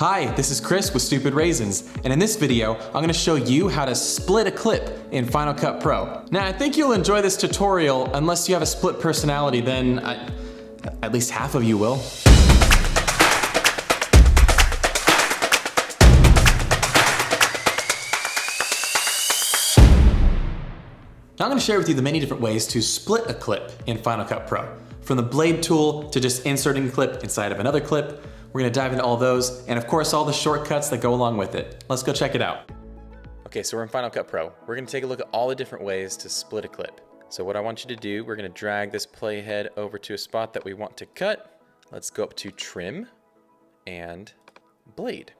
Hi, this is Chris with Stupid Raisins, and in this video, I'm going to show you how to split a clip in Final Cut Pro. Now, I think you'll enjoy this tutorial unless you have a split personality, then at least half of you will. Now I'm going to share with you the many different ways to split a clip in Final Cut Pro. From the blade tool to just inserting a clip inside of another clip. We're going to dive into all those, and of course all the shortcuts that go along with it. Let's go check it out. Okay, so we're in Final Cut Pro. We're going to take a look at all the different ways to split a clip. So what I want you to do, we're going to drag this playhead over to a spot that we want to cut. Let's go up to Trim and Blade.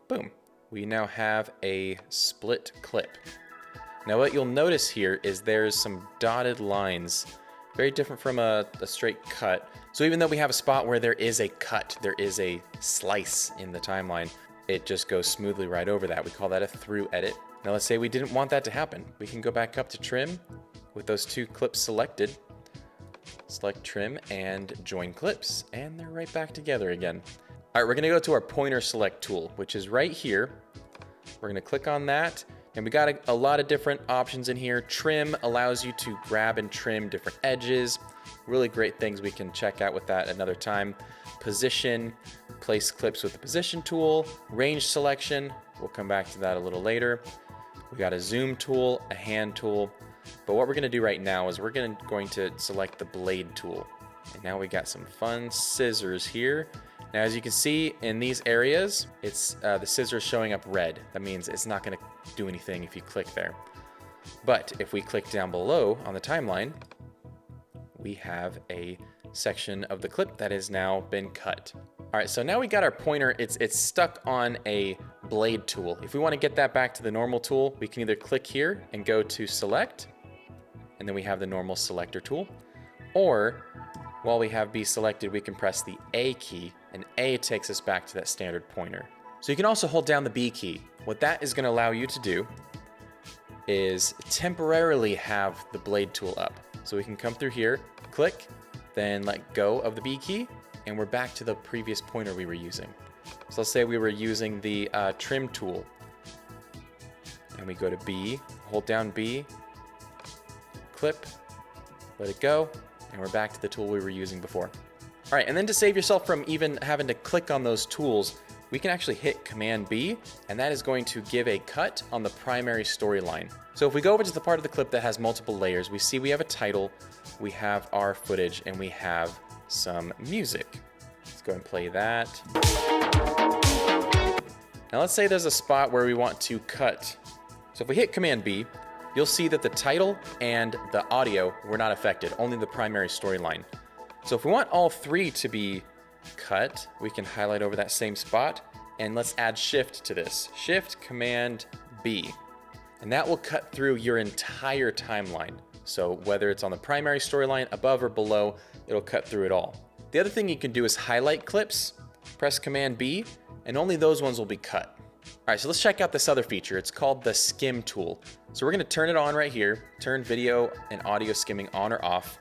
Boom. We now have a split clip. Now what you'll notice here is there's some dotted lines, very different from a straight cut. So even though we have a spot where there is a cut, there is a slice in the timeline, it just goes smoothly right over that. We call that a through edit. Now let's say we didn't want that to happen. We can go back up to Trim with those two clips selected. Select Trim and Join Clips, and they're right back together again. All right, we're gonna go to our pointer select tool, which is right here. We're gonna click on that. And we got a lot of different options in here. Trim allows you to grab and trim different edges. Really great things we can check out with that another time. Position, place clips with the position tool. Range selection, we'll come back to that a little later. We got a zoom tool, a hand tool. But what we're gonna do right now is we're going to select the blade tool. And now we got some fun scissors here. Now, as you can see in these areas, it's the scissors showing up red. That means it's not gonna do anything if you click there. But if we click down below on the timeline, we have a section of the clip that has now been cut. All right, so now we got our pointer, it's stuck on a blade tool. If we wanna get that back to the normal tool, we can either click here and go to select, and then we have the normal selector tool, or while we have B selected, we can press the A key, and A takes us back to that standard pointer. So you can also hold down the B key. What that is gonna allow you to do is temporarily have the blade tool up. So we can come through here, click, then let go of the B key, and we're back to the previous pointer we were using. So let's say we were using the trim tool, and we go to B, hold down B, clip, let it go, and we're back to the tool we were using before. All right, and then to save yourself from even having to click on those tools, we can actually hit Command B, and that is going to give a cut on the primary storyline. So if we go over to the part of the clip that has multiple layers, we see we have a title, we have our footage, and we have some music. Let's go and play that. Now let's say there's a spot where we want to cut. So if we hit Command B, you'll see that the title and the audio were not affected, only the primary storyline. So if we want all three to be cut, we can highlight over that same spot, and let's add Shift to this. Shift, Command, B. And that will cut through your entire timeline. So whether it's on the primary storyline, above or below, it'll cut through it all. The other thing you can do is highlight clips, press Command B, and only those ones will be cut. All right, so let's check out this other feature. It's called the Skim tool. So we're gonna turn it on right here, turn video and audio skimming on or off.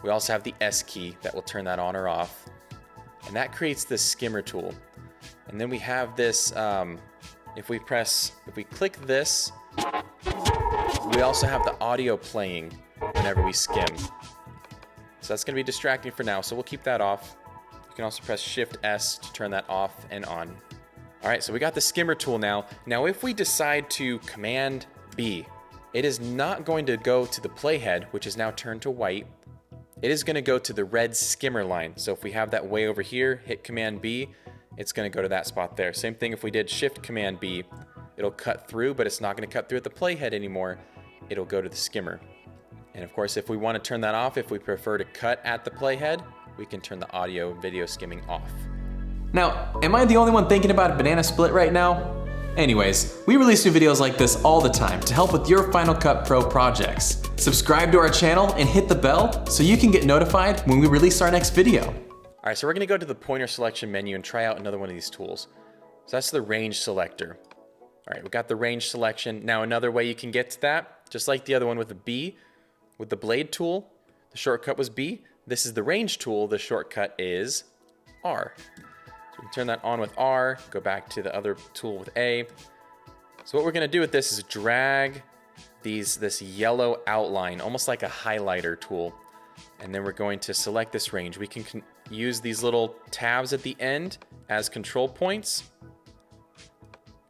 We also have the S key that will turn that on or off. And that creates this skimmer tool. And then we have this, if we click this, we also have the audio playing whenever we skim. So that's gonna be distracting for now, so we'll keep that off. You can also press Shift S to turn that off and on. All right, so we got the skimmer tool now. Now, if we decide to Command B, it is not going to go to the playhead, which is now turned to white. It is gonna go to the red skimmer line. So if we have that way over here, hit Command B, it's gonna go to that spot there. Same thing if we did Shift Command B, it'll cut through, but it's not gonna cut through at the playhead anymore. It'll go to the skimmer. And of course, if we wanna turn that off, if we prefer to cut at the playhead, we can turn the audio and video skimming off. Now, am I the only one thinking about a banana split right now? Anyways, we release new videos like this all the time to help with your Final Cut Pro projects. Subscribe to our channel and hit the bell so you can get notified when we release our next video. All right, so we're gonna go to the pointer selection menu and try out another one of these tools. So that's the range selector. All right, we got the range selection. Now another way you can get to that, just like the other one with the B, with the blade tool, the shortcut was B. This is the range tool, the shortcut is R. So You can turn that on with R, go back to the other tool with A. So what we're gonna do with this is drag this yellow outline, almost like a highlighter tool. And then we're going to select this range. We can use these little tabs at the end as control points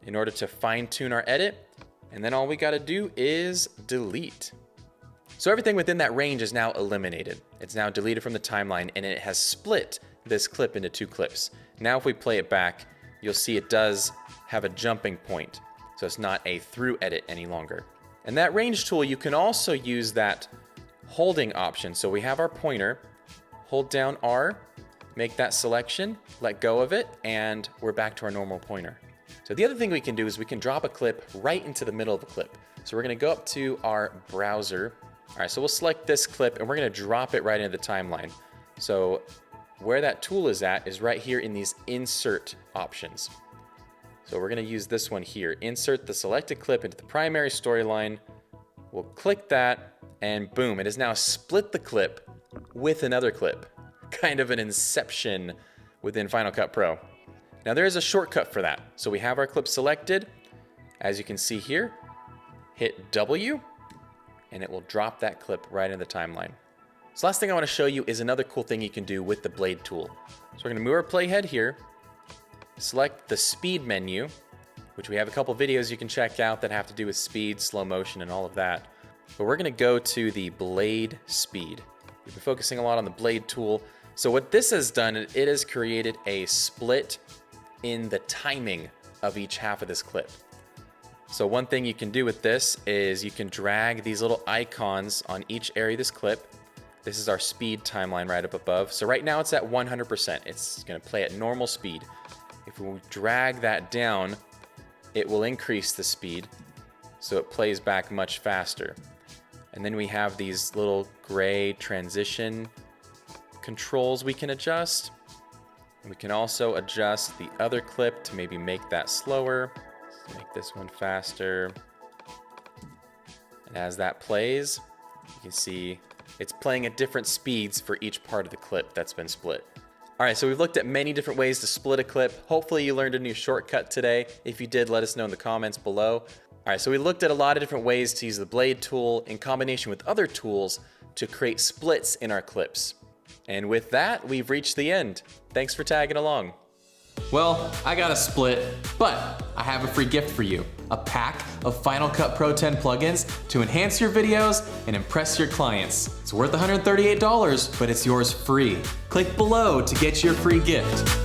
in order to fine tune our edit. And then all we gotta do is delete. So everything within that range is now eliminated. It's now deleted from the timeline, and it has split this clip into 2 clips. Now if we play it back, you'll see it does have a jumping point. So it's not a through edit any longer. And that range tool, you can also use that holding option. So we have our pointer, hold down R, make that selection, let go of it, and we're back to our normal pointer. So the other thing we can do is we can drop a clip right into the middle of the clip. So we're gonna go up to our browser. All right, so we'll select this clip and we're gonna drop it right into the timeline. So where that tool is at is right here in these insert options. So we're gonna use this one here. Insert the selected clip into the primary storyline. We'll click that and boom, it has now split the clip with another clip. Kind of an inception within Final Cut Pro. Now there is a shortcut for that. So we have our clip selected. As you can see here, hit W and it will drop that clip right in the timeline. So last thing I want to show you is another cool thing you can do with the blade tool. So we're going to move our playhead here, select the speed menu, which we have a couple videos you can check out that have to do with speed, slow motion, and all of that. But we're going to go to the blade speed. We've been focusing a lot on the blade tool. So what this has done, it has created a split in the timing of each half of this clip. So one thing you can do with this is you can drag these little icons on each area of this clip. This is our speed timeline right up above. So right now it's at 100%. It's gonna play at normal speed. If we drag that down, it will increase the speed so it plays back much faster. And then we have these little gray transition controls we can adjust. And we can also adjust the other clip to maybe make that slower. Let's make this one faster. And as that plays, you can see it's playing at different speeds for each part of the clip that's been split. All right, so we've looked at many different ways to split a clip. Hopefully you learned a new shortcut today. If you did, let us know in the comments below. All right, so we looked at a lot of different ways to use the blade tool in combination with other tools to create splits in our clips. And with that, we've reached the end. Thanks for tagging along. Well, I got a split, but I have a free gift for you. A pack of Final Cut Pro 10 plugins to enhance your videos and impress your clients. It's worth $138, but it's yours free. Click below to get your free gift.